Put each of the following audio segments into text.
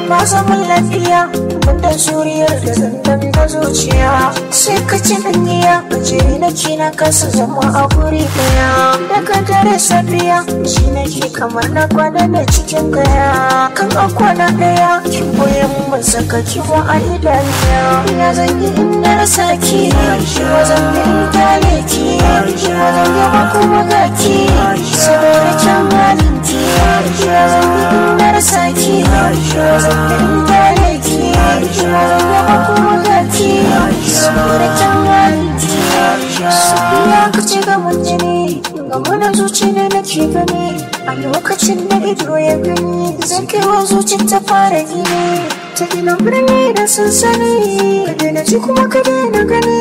Na zaman lafiya wanda zuriyar da zandan da zuciya sai ka ci danniya je nake na kasa zama a guri daya daga dare safiya shi nake kamar na kwana da cikin gaya kan a kwana daya kin boye mun saka kiwa a idaniya ya zan yi in na rasa ki wa zan yi in tale ki wa zan yi ba kuma ga ki saboda kyan halin ki ya zan yi in na rasa ki wa zan yi in tale ki wa zan yi ba kuma ga ki saboda kyan halin ki soyayya ka ce ga mun jini ga mana zuci ne nake gani a lokacin da ido ya gani zan kai wa zuci ta fara gini ta gina birni da sansani ka daina ji kuma ka daina gani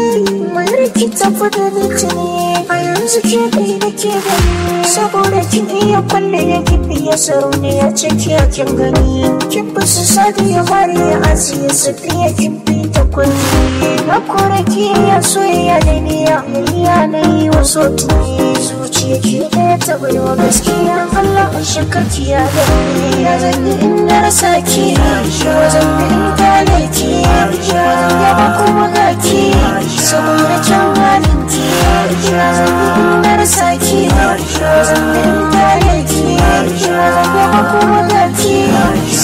mai rikita fada litini a yanzu ke ɗai da ke gani saboda kin iya kwalle ya kifi ya sarauni ya ce kin gani kin fi su sadi ya mari ya asiya safiya kin fi ta kwalli na kore ki ya soyayya da niya ya na yi wa sotuni zuciya ki ɗaya ta baiwa gaskiya Allah a shakaki ya gani ya zanyi in na rasa ki wajen da in tale ki wajen yaba kuma ga ki saboda kyan halin ki ya zanyi in na rasa ki wajen da in tale ki wajen yaba kuma ga ki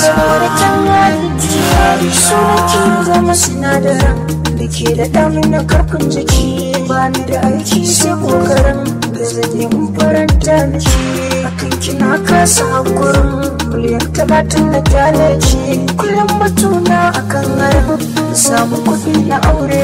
saboda kyan halin ki so ki zama sinadaran da ke da damin na karfin jiki ba ni da aiki sai kokarin da zan yi faranta miki akan kina kasa hakurin miliyan 30 da kyalaci kullum batuna akan harin samu kuɗi na aure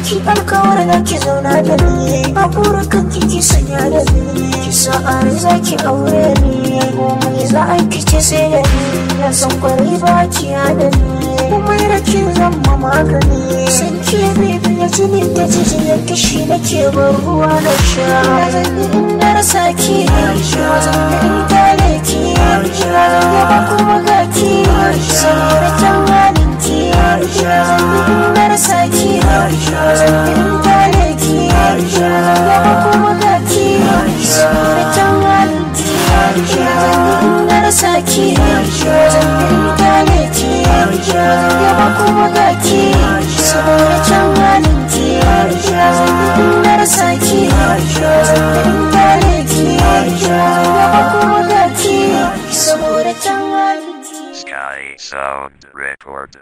ki alkawar na ki zauna da ni a burukan ki sanya da ni ki sa'ari za ki aure ni komai za a kice sai da ni na san kwarai ba ki da ni kuma rake zan ma magani san ke bibi ya jini da jijiyar kishi da ke bar ruwa na sha ya zan yi in na rasa ki zan yi in tale ki zan yaba kuma ga ki saboda kyan halin ki zan yi in na rasa ki zan yi in tale ki zan yaba kuma ga ki saboda kyan halin ki zan yi in na rasa ki zan yi in tale ki zan yaba kuma ga ki saboda kyan halin ki zan yi in na rasa ki zan yi in tale ki zan yaba kuma ga ki saboda kyan halin ki. Sky Sound Record.